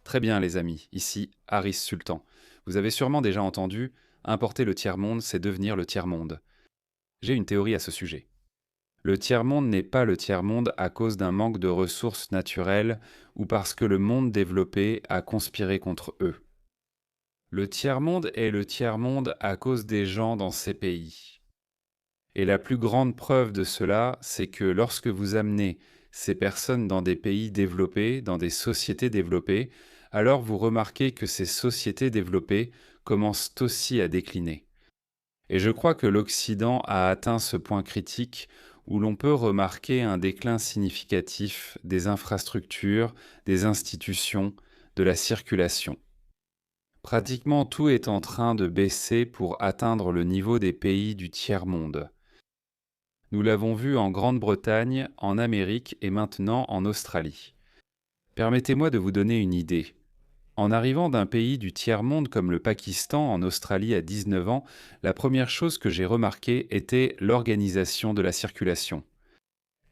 Très bien les amis, ici Haris Sultan. Vous avez sûrement déjà entendu, importer le tiers-monde, c'est devenir le tiers-monde. J'ai une théorie à ce sujet. Le tiers-monde n'est pas le tiers-monde à cause d'un manque de ressources naturelles ou parce que le monde développé a conspiré contre eux. Le tiers-monde est le tiers-monde à cause des gens dans ces pays. Et la plus grande preuve de cela, c'est que lorsque vous amenez ces personnes dans des pays développés, dans des sociétés développées, alors vous remarquez que ces sociétés développées commencent aussi à décliner. Et je crois que l'Occident a atteint ce point critique où l'on peut remarquer un déclin significatif des infrastructures, des institutions, de la circulation. Pratiquement tout est en train de baisser pour atteindre le niveau des pays du tiers-monde. Nous l'avons vu en Grande-Bretagne, en Amérique et maintenant en Australie. Permettez-moi de vous donner une idée. En arrivant d'un pays du tiers-monde comme le Pakistan en Australie à 19 ans, la première chose que j'ai remarquée était l'organisation de la circulation.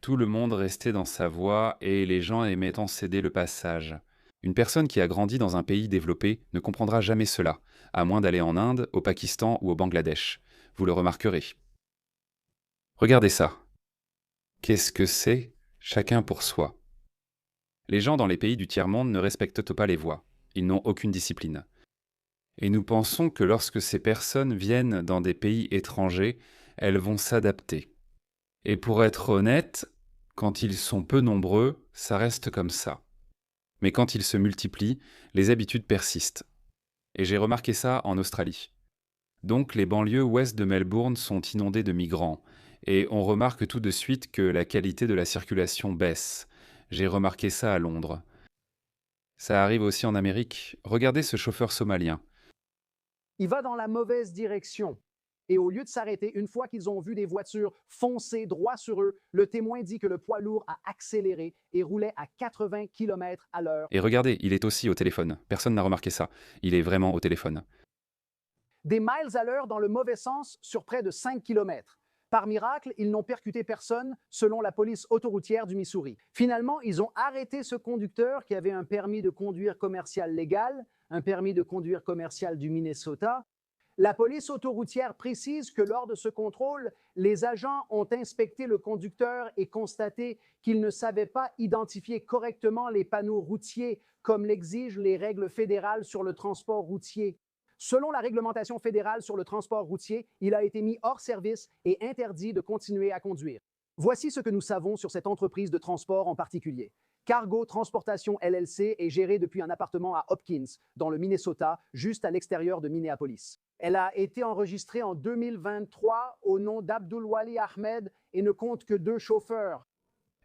Tout le monde restait dans sa voie et les gens aimaient en céder le passage. Une personne qui a grandi dans un pays développé ne comprendra jamais cela, à moins d'aller en Inde, au Pakistan ou au Bangladesh. Vous le remarquerez. Regardez ça. Qu'est-ce que c'est? Chacun pour soi. Les gens dans les pays du tiers-monde ne respectent pas les voies. Ils n'ont aucune discipline. Et nous pensons que lorsque ces personnes viennent dans des pays étrangers, elles vont s'adapter. Et pour être honnête, quand ils sont peu nombreux, ça reste comme ça. Mais quand ils se multiplient, les habitudes persistent. Et j'ai remarqué ça en Australie. Donc les banlieues ouest de Melbourne sont inondées de migrants, et on remarque tout de suite que la qualité de la circulation baisse. J'ai remarqué ça à Londres. Ça arrive aussi en Amérique. Regardez ce chauffeur somalien. Il va dans la mauvaise direction. Et au lieu de s'arrêter, une fois qu'ils ont vu des voitures foncer droit sur eux, le témoin dit que le poids lourd a accéléré et roulait à 80 km à l'heure. Et regardez, il est aussi au téléphone. Personne n'a remarqué ça. Il est vraiment au téléphone. Des miles à l'heure dans le mauvais sens sur près de 5 km. Par miracle, ils n'ont percuté personne, selon la police autoroutière du Missouri. Finalement, ils ont arrêté ce conducteur qui avait un permis de conduire commercial légal, un permis de conduire commercial du Minnesota. La police autoroutière précise que lors de ce contrôle, les agents ont inspecté le conducteur et constaté qu'il ne savait pas identifier correctement les panneaux routiers, comme l'exigent les règles fédérales sur le transport routier. Selon la réglementation fédérale sur le transport routier, il a été mis hors service et interdit de continuer à conduire. Voici ce que nous savons sur cette entreprise de transport en particulier. Cargo Transportation LLC est gérée depuis un appartement à Hopkins, dans le Minnesota, juste à l'extérieur de Minneapolis. Elle a été enregistrée en 2023 au nom d'Abdul Wali Ahmed et ne compte que 2 chauffeurs.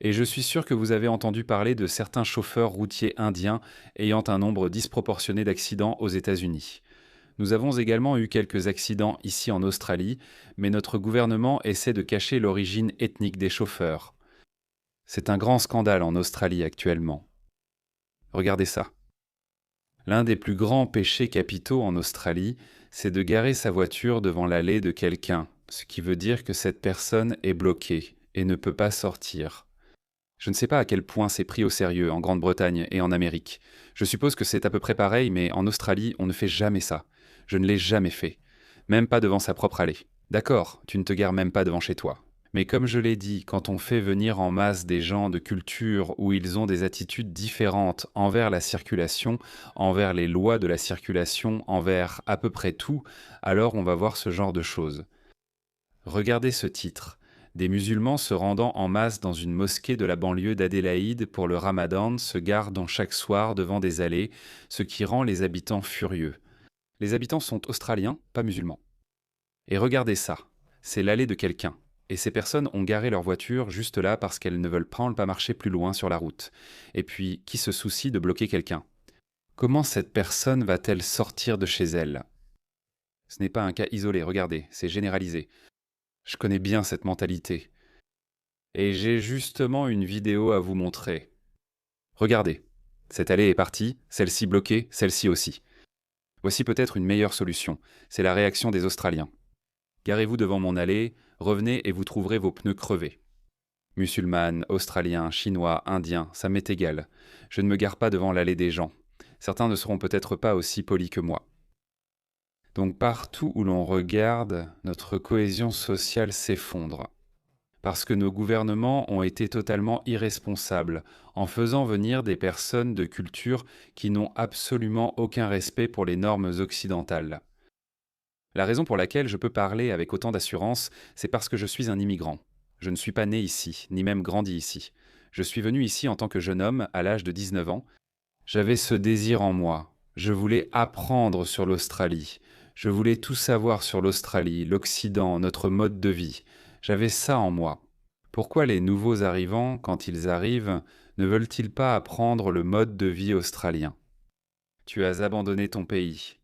Et je suis sûr que vous avez entendu parler de certains chauffeurs routiers indiens ayant un nombre disproportionné d'accidents aux États-Unis. Nous avons également eu quelques accidents ici en Australie, mais notre gouvernement essaie de cacher l'origine ethnique des chauffeurs. C'est un grand scandale en Australie actuellement. Regardez ça. L'un des plus grands péchés capitaux en Australie, c'est de garer sa voiture devant l'allée de quelqu'un, ce qui veut dire que cette personne est bloquée et ne peut pas sortir. Je ne sais pas à quel point c'est pris au sérieux en Grande-Bretagne et en Amérique. Je suppose que c'est à peu près pareil, mais en Australie, on ne fait jamais ça. Je ne l'ai jamais fait. Même pas devant sa propre allée. D'accord, tu ne te gares même pas devant chez toi. Mais comme je l'ai dit, quand on fait venir en masse des gens de culture où ils ont des attitudes différentes envers la circulation, envers les lois de la circulation, envers à peu près tout, alors on va voir ce genre de choses. Regardez ce titre. Des musulmans se rendant en masse dans une mosquée de la banlieue d'Adélaïde pour le Ramadan se gardent chaque soir devant des allées, ce qui rend les habitants furieux. Les habitants sont australiens, pas musulmans. Et regardez ça, c'est l'allée de quelqu'un. Et ces personnes ont garé leur voiture juste là parce qu'elles ne veulent pas marcher plus loin sur la route. Et puis, qui se soucie de bloquer quelqu'un? Comment cette personne va-t-elle sortir de chez elle? Ce n'est pas un cas isolé, regardez, c'est généralisé. Je connais bien cette mentalité. Et j'ai justement une vidéo à vous montrer. Regardez, cette allée est partie, celle-ci bloquée, celle-ci aussi. Voici peut-être une meilleure solution, c'est la réaction des Australiens. Garez-vous devant mon allée, revenez et vous trouverez vos pneus crevés. Musulmanes, Australiens, Chinois, Indiens, ça m'est égal. Je ne me gare pas devant l'allée des gens. Certains ne seront peut-être pas aussi polis que moi. Donc partout où l'on regarde, notre cohésion sociale s'effondre. Parce que nos gouvernements ont été totalement irresponsables en faisant venir des personnes de culture qui n'ont absolument aucun respect pour les normes occidentales. La raison pour laquelle je peux parler avec autant d'assurance, c'est parce que je suis un immigrant. Je ne suis pas né ici, ni même grandi ici. Je suis venu ici en tant que jeune homme, à l'âge de 19 ans. J'avais ce désir en moi. Je voulais apprendre sur l'Australie. Je voulais tout savoir sur l'Australie, l'Occident, notre mode de vie. J'avais ça en moi. Pourquoi les nouveaux arrivants, quand ils arrivent, ne veulent-ils pas apprendre le mode de vie australien? Tu as abandonné ton pays.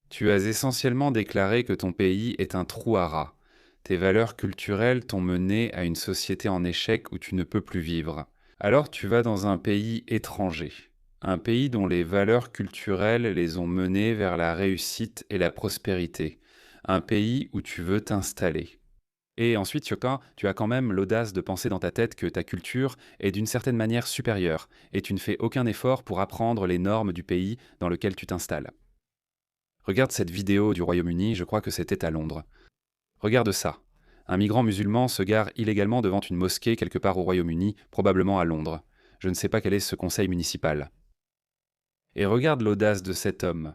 Tu as essentiellement déclaré que ton pays est un trou à rats. Tes valeurs culturelles t'ont mené à une société en échec où tu ne peux plus vivre. Alors tu vas dans un pays étranger. Un pays dont les valeurs culturelles les ont menés vers la réussite et la prospérité. Un pays où tu veux t'installer. Et ensuite, Yoka, tu as quand même l'audace de penser dans ta tête que ta culture est d'une certaine manière supérieure, et tu ne fais aucun effort pour apprendre les normes du pays dans lequel tu t'installes. Regarde cette vidéo du Royaume-Uni, je crois que c'était à Londres. Regarde ça. Un migrant musulman se gare illégalement devant une mosquée quelque part au Royaume-Uni, probablement à Londres. Je ne sais pas quel est ce conseil municipal. Et regarde l'audace de cet homme.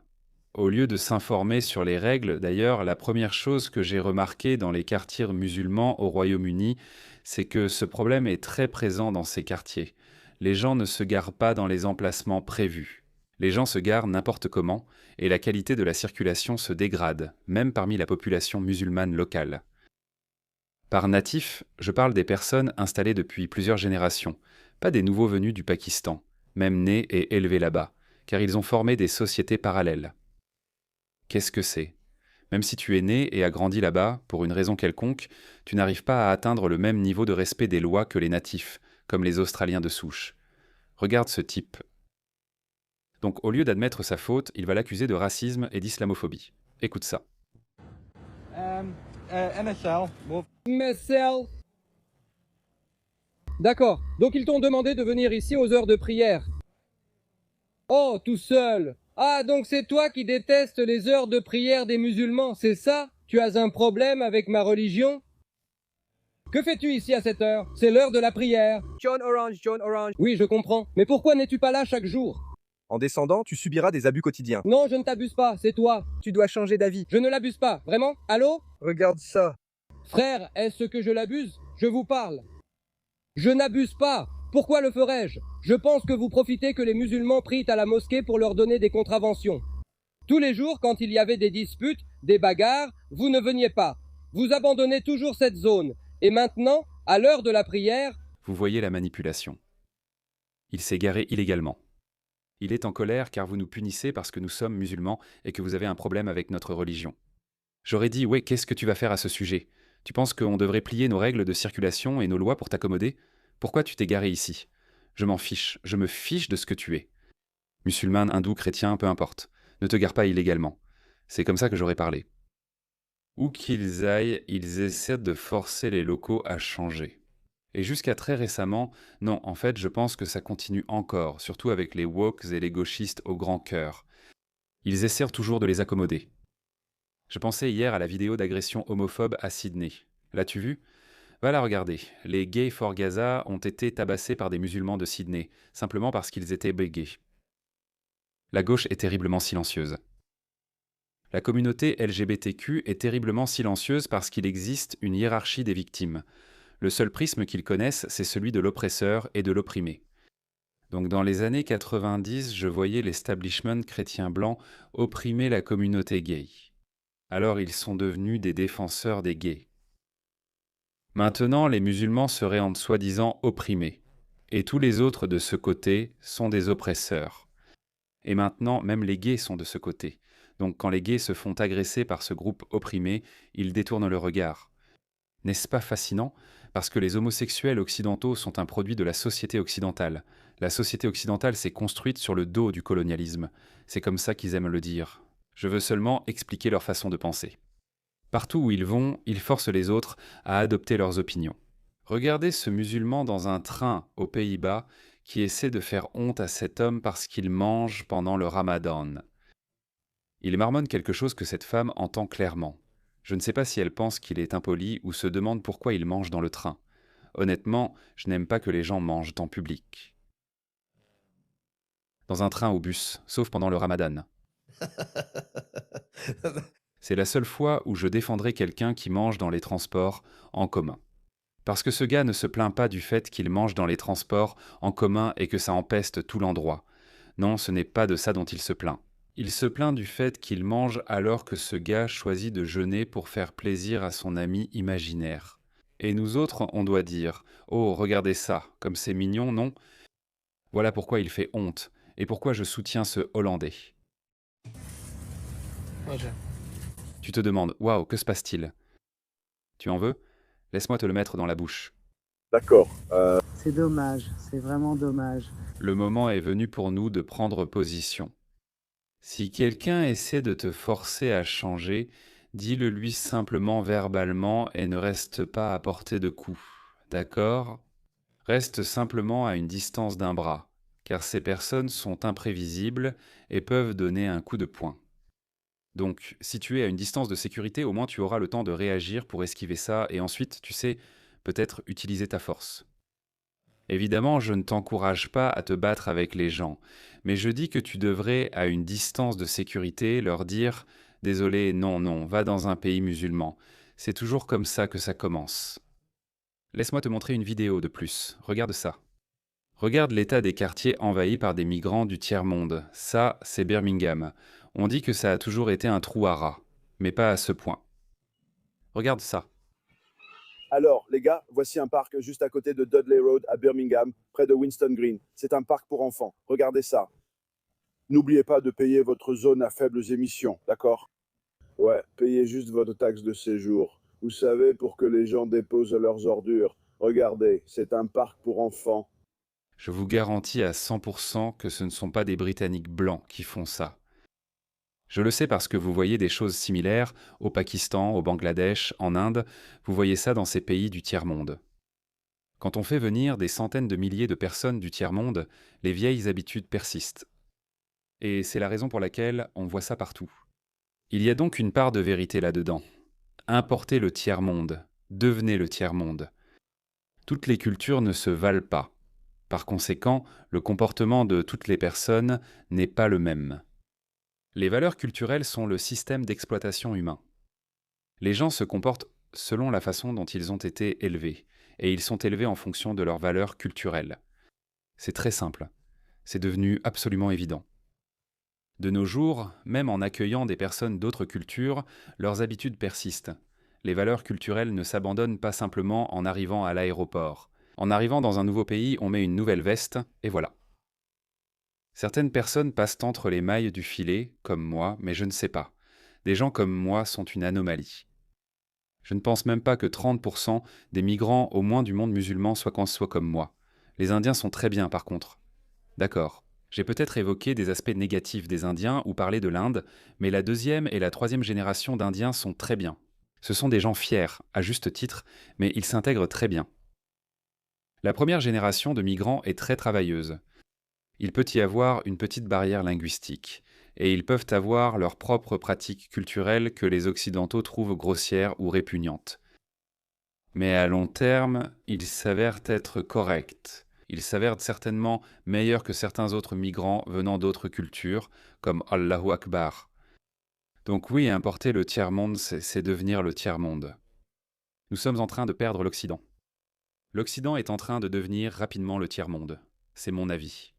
Au lieu de s'informer sur les règles, d'ailleurs, la première chose que j'ai remarquée dans les quartiers musulmans au Royaume-Uni, c'est que ce problème est très présent dans ces quartiers. Les gens ne se garent pas dans les emplacements prévus. Les gens se garent n'importe comment, et la qualité de la circulation se dégrade, même parmi la population musulmane locale. Par natifs, je parle des personnes installées depuis plusieurs générations, pas des nouveaux venus du Pakistan, même nés et élevés là-bas, car ils ont formé des sociétés parallèles. Qu'est-ce que c'est? Même si tu es né et as grandi là-bas, pour une raison quelconque, tu n'arrives pas à atteindre le même niveau de respect des lois que les natifs, comme les Australiens de souche. Regarde ce type. Donc au lieu d'admettre sa faute, il va l'accuser de racisme et d'islamophobie. Écoute ça. MSL. D'accord. Donc ils t'ont demandé de venir ici aux heures de prière. Oh, tout seul. Ah, donc c'est toi qui détestes les heures de prière des musulmans, c'est ça? Tu as un problème avec ma religion? Que fais-tu ici à cette heure? C'est l'heure de la prière. John Orange, John Orange. Oui, je comprends. Mais pourquoi n'es-tu pas là chaque jour? En descendant, tu subiras des abus quotidiens. Non, je ne t'abuse pas, c'est toi. Tu dois changer d'avis. Je ne l'abuse pas, vraiment? Allô? Regarde ça. Frère, est-ce que je l'abuse? Je vous parle. Je n'abuse pas. Pourquoi le ferais-je? Je pense que vous profitez que les musulmans prient à la mosquée pour leur donner des contraventions. Tous les jours, quand il y avait des disputes, des bagarres, vous ne veniez pas. Vous abandonnez toujours cette zone. Et maintenant, à l'heure de la prière... Vous voyez la manipulation. Il s'est garé illégalement. Il est en colère car vous nous punissez parce que nous sommes musulmans et que vous avez un problème avec notre religion. J'aurais dit, ouais, qu'est-ce que tu vas faire à ce sujet? Tu penses qu'on devrait plier nos règles de circulation et nos lois pour t'accommoder? Pourquoi tu t'es garé ici? Je m'en fiche, je me fiche de ce que tu es. Musulman, hindou, chrétien, peu importe. Ne te gare pas illégalement. C'est comme ça que j'aurais parlé. Où qu'ils aillent, ils essaient de forcer les locaux à changer. Et jusqu'à très récemment, non, en fait, je pense que ça continue encore, surtout avec les wokes et les gauchistes au grand cœur. Ils essaient toujours de les accommoder. Je pensais hier à la vidéo d'agression homophobe à Sydney. L'as-tu vue? Va la regarder. Les Gays for Gaza ont été tabassés par des musulmans de Sydney, simplement parce qu'ils étaient gays. La gauche est terriblement silencieuse. La communauté LGBTQ est terriblement silencieuse parce qu'il existe une hiérarchie des victimes. Le seul prisme qu'ils connaissent, c'est celui de l'oppresseur et de l'opprimé. Donc dans les années 90, je voyais l'establishment chrétien blanc opprimer la communauté gay. Alors ils sont devenus des défenseurs des gays. Maintenant, les musulmans se rendent soi-disant opprimés, et tous les autres de ce côté sont des oppresseurs. Et maintenant, même les gays sont de ce côté. Donc quand les gays se font agresser par ce groupe opprimé, ils détournent le regard. N'est-ce pas fascinant? Parce que les homosexuels occidentaux sont un produit de la société occidentale. La société occidentale s'est construite sur le dos du colonialisme. C'est comme ça qu'ils aiment le dire. Je veux seulement expliquer leur façon de penser. Partout où ils vont, ils forcent les autres à adopter leurs opinions. Regardez ce musulman dans un train aux Pays-Bas qui essaie de faire honte à cet homme parce qu'il mange pendant le Ramadan. Il marmonne quelque chose que cette femme entend clairement. Je ne sais pas si elle pense qu'il est impoli ou se demande pourquoi il mange dans le train. Honnêtement, je n'aime pas que les gens mangent en public. Dans un train ou bus, sauf pendant le Ramadan. C'est la seule fois où je défendrai quelqu'un qui mange dans les transports en commun. Parce que ce gars ne se plaint pas du fait qu'il mange dans les transports en commun et que ça empeste tout l'endroit. Non, ce n'est pas de ça dont il se plaint. Il se plaint du fait qu'il mange alors que ce gars choisit de jeûner pour faire plaisir à son ami imaginaire. Et nous autres, on doit dire « Oh, regardez ça, comme c'est mignon, non ?» Voilà pourquoi il fait honte et pourquoi je soutiens ce Hollandais. Tu te demandes « Waouh, que se passe-t-il » Tu en veux ? Laisse-moi te le mettre dans la bouche. D'accord. C'est dommage, c'est vraiment dommage. Le moment est venu pour nous de prendre position. Si quelqu'un essaie de te forcer à changer, dis-le lui simplement verbalement et ne reste pas à portée de coups. D'accord ? Reste simplement à une distance d'un bras, car ces personnes sont imprévisibles et peuvent donner un coup de poing. Donc, si tu es à une distance de sécurité, au moins tu auras le temps de réagir pour esquiver ça et ensuite, tu sais, peut-être utiliser ta force. Évidemment, je ne t'encourage pas à te battre avec les gens, mais je dis que tu devrais, à une distance de sécurité, leur dire « Désolé, non, non, va dans un pays musulman. C'est toujours comme ça que ça commence. » Laisse-moi te montrer une vidéo de plus. Regarde ça. Regarde l'état des quartiers envahis par des migrants du tiers-monde. Ça, c'est Birmingham. On dit que ça a toujours été un trou à rats, mais pas à ce point. Regarde ça. Alors, les gars, voici un parc juste à côté de Dudley Road à Birmingham, près de Winston Green. C'est un parc pour enfants. Regardez ça. N'oubliez pas de payer votre zone à faibles émissions, d'accord? Ouais, payez juste votre taxe de séjour. Vous savez, pour que les gens déposent leurs ordures. Regardez, c'est un parc pour enfants. Je vous garantis à 100% que ce ne sont pas des Britanniques blancs qui font ça. Je le sais parce que vous voyez des choses similaires au Pakistan, au Bangladesh, en Inde, vous voyez ça dans ces pays du tiers-monde. Quand on fait venir des centaines de milliers de personnes du tiers-monde, les vieilles habitudes persistent. Et c'est la raison pour laquelle on voit ça partout. Il y a donc une part de vérité là-dedans. Importez le tiers-monde, devenez le tiers-monde. Toutes les cultures ne se valent pas. Par conséquent, le comportement de toutes les personnes n'est pas le même. Les valeurs culturelles sont le système d'exploitation humain. Les gens se comportent selon la façon dont ils ont été élevés, et ils sont élevés en fonction de leurs valeurs culturelles. C'est très simple. C'est devenu absolument évident. De nos jours, même en accueillant des personnes d'autres cultures, leurs habitudes persistent. Les valeurs culturelles ne s'abandonnent pas simplement en arrivant à l'aéroport. En arrivant dans un nouveau pays, on met une nouvelle veste, et voilà. Certaines personnes passent entre les mailles du filet, comme moi, mais je ne sais pas. Des gens comme moi sont une anomalie. Je ne pense même pas que 30% des migrants au moins du monde musulman soient comme moi. Les Indiens sont très bien par contre. D'accord. J'ai peut-être évoqué des aspects négatifs des Indiens ou parlé de l'Inde, mais la deuxième et la troisième génération d'Indiens sont très bien. Ce sont des gens fiers, à juste titre, mais ils s'intègrent très bien. La première génération de migrants est très travailleuse. Il peut y avoir une petite barrière linguistique, et ils peuvent avoir leurs propres pratiques culturelles que les Occidentaux trouvent grossières ou répugnantes. Mais à long terme, ils s'avèrent être corrects. Ils s'avèrent certainement meilleurs que certains autres migrants venant d'autres cultures, comme Allahu Akbar. Donc oui, importer le tiers-monde, c'est devenir le tiers-monde. Nous sommes en train de perdre l'Occident. L'Occident est en train de devenir rapidement le tiers-monde. C'est mon avis.